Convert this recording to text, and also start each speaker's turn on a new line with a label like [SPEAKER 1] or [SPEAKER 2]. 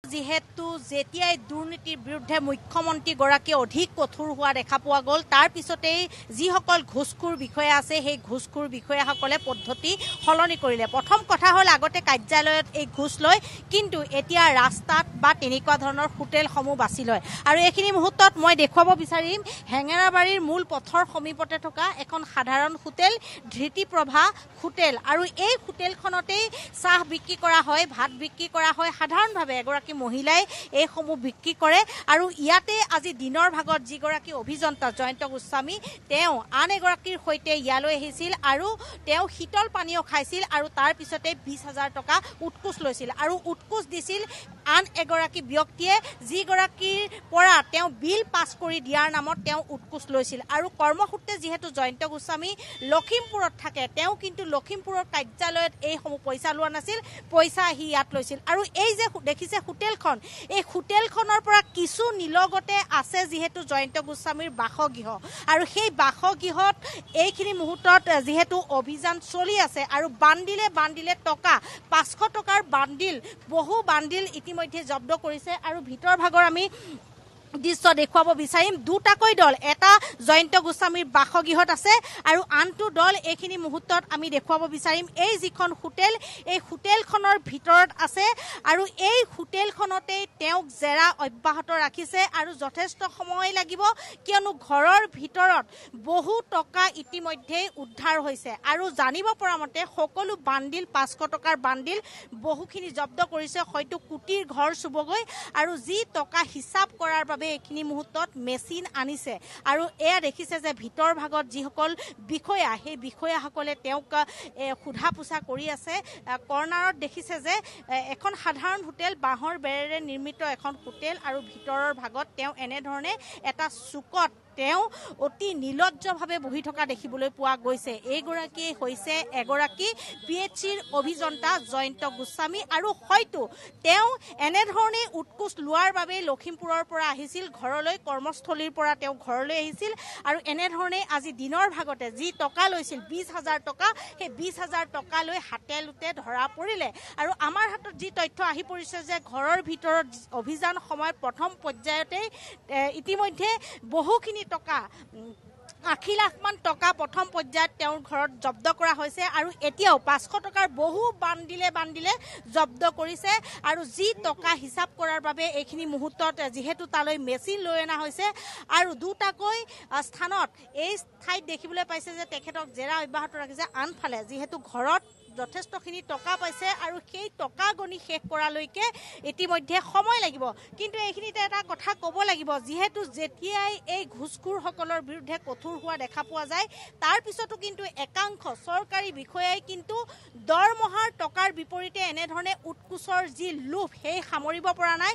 [SPEAKER 1] যেহেতু যেতিয়াই দুৰ্নীতিৰ বিৰুদ্ধে মুখ্যমন্ত্ৰী গৰাকী অধিক কঠোৰ হোৱা দেখা পোৱা গ'ল তাৰ পিছতেই যিসকল ঘুষখোৰ বিষয়া আছে সেই ঘুষখোৰ বিষয়াসকলে পদ্ধতি সলনি কৰিলে। প্ৰথম কথা হ'ল আগতে কাৰ্যালয়ত এই ঘুষ লয়, কিন্তু এতিয়া ৰাস্তাত বা তেনেকুৱা ধৰণৰ হোটেলসমূহ বাছি লয়। আৰু এইখিনি মুহূৰ্তত মই দেখুৱাব বিচাৰিম হেঙেৰাবাৰীৰ মূল পথৰ সমীপতে থকা এখন সাধাৰণ হোটেল ধৃতিপ্ৰভা হোটেল। আৰু এই হোটেলখনতেই চাহ বিক্ৰী কৰা হয়, ভাত বিক্ৰী কৰা হয়। সাধাৰণভাৱে এগৰাকী মহিলাই এইসমূহ বিক্ৰী কৰে। আৰু ইয়াতে আজি দিনৰ ভাগত যিগৰাকী অভিযন্তা জয়ন্ত গোস্বামী তেওঁ আন এগৰাকীৰ সৈতে ইয়ালৈ আহিছিল আৰু তেওঁ শীতল পানীয় খাইছিল আৰু তাৰ পিছতে 20,000 টকা উৎকোচ লৈছিল। আৰু উৎকোচ দিছিল আন এগৰাকী ব্যক্তিয়ে যিগৰাকীৰ পৰা তেওঁ বিল পাছ কৰি দিয়াৰ নামত তেওঁ উৎকোচ লৈছিল। আৰু কৰ্মসূত্ৰে যিহেতু জয়ন্ত গোস্বামী লখিমপুৰত থাকে, তেওঁ কিন্তু লখিমপুৰৰ কাৰ্যালয়ত এইসমূহ পইচা লোৱা নাছিল, পইচা আহি ইয়াত লৈছিল। আৰু এই যে দেখিছে হোটেলখন, এই হোটেলখনৰ পৰা কিছু নিলগতে আছে যিহেতু জয়ন্ত গোস্বামীৰ বাসগৃহ। আৰু সেই বাসগৃহত এইখিনি মুহূৰ্তত যিহেতু অভিযান চলি আছে আৰু বান্দিলে টকা 500 টকাৰ বান্দিল, বহু বান্দিল ইতিমধ্যে জব্দ কৰিছে। আৰু ভিতৰ ভাগৰ আমি দৃশ্য দেখুৱাব বিচাৰিম। দুটাকৈ দল, এটা জয়ন্ত গোস্বামীৰ বাসগৃহত আছে আৰু আনটো দল এইখিনি মুহূৰ্তত আমি দেখুৱাব বিচাৰিম এই যিখন হোটেল, এই হোটেলখনৰ ভিতৰত আছে। আৰু এই হোটেলখনতেই তেওঁক জেৰা অব্যাহত ৰাখিছে আৰু যথেষ্ট সময় লাগিব, কিয়নো ঘৰৰ ভিতৰত বহু টকা ইতিমধ্যেই উদ্ধাৰ হৈছে। আৰু জানিব পৰা মতে সকলো বান্দিল 500 টকাৰ বান্দিল বহুখিনি জব্দ কৰিছে, হয়তো কোটিৰ ঘৰ চুবগৈ। আৰু যি টকা হিচাপ কৰাৰ বাবে এইখিনি মুহূৰ্তত মেচিন আনিছে। আৰু এয়া দেখিছে যে ভিতৰ ভাগত যিসকল বিষয়া, সেই বিষয়াসকলে তেওঁক সোধা পোছা কৰি আছে। কৰ্ণাৰত দেখিছে যে এখন সাধাৰণ হোটেল, বাঁহৰ বেৰেৰে নিৰ্মিত এখন হোটেল, আৰু ভিতৰৰ ভাগত তেওঁ এনেধৰণে এটা চুকত তেওঁ অতি নিলজ্জভাৱে বহি থকা দেখিবলৈ পোৱা গৈছে। এইগৰাকী হৈছে এগৰাকী PHCৰ অভিযন্তা জয়ন্ত গোস্বামী। আৰু হয়তো তেওঁ এনেধৰণে উৎকোচ লোৱাৰ বাবে লখিমপুৰৰ পৰা আহিছিল ঘৰলৈ, কৰ্মস্থলীৰ পৰা তেওঁ ঘৰলৈ আহিছিল। আৰু এনেধৰণে আজি দিনৰ ভাগতে যি টকা লৈছিল 20,000 টকা, সেই 20,000 টকা লৈ হাতে লোতে ধৰা পৰিলে। আৰু আমাৰ হাতত যি তথ্য আহি পৰিছে যে ঘৰৰ ভিতৰত অভিযান সময়ত প্ৰথম পৰ্যায়তেই ইতিমধ্যে বহুখিনি টকা 80 লাখমান টকা প্ৰথম পৰ্যায়ত তেওঁৰ ঘৰত জব্দ কৰা হৈছে। আৰু এতিয়াও 500 টকাৰ বহু বান্দিলে জব্দ কৰিছে। আৰু যি টকা হিচাপ কৰাৰ বাবে এইখিনি মুহূৰ্তত যিহেতু তালৈ মেচিন লৈ অনা হৈছে আৰু দুটাকৈ স্থানত এই ঠাইত দেখিবলৈ পাইছে যে তেখেতক জেৰা অব্যাহত ৰাখিছে। আনফালে যিহেতু ঘৰত যথেষ্টখিনি টকা পাইছে আৰু সেই টকা গণি শেষ কৰালৈকে ইতিমধ্যে সময় লাগিব। কিন্তু এইখিনিতে এটা কথা ক'ব লাগিব, যিহেতু যেতিয়াই এই ঘুষখোৰসকলৰ বিৰুদ্ধে কঠোৰ হোৱা দেখা পোৱা যায়, তাৰ পিছতো কিন্তু একাংশ চৰকাৰী বিষয়াই কিন্তু দৰমহাৰ টকাৰ বিপৰীতে এনেধৰণে উৎকোচৰ যি লোভ সেই সামৰিব পৰা নাই।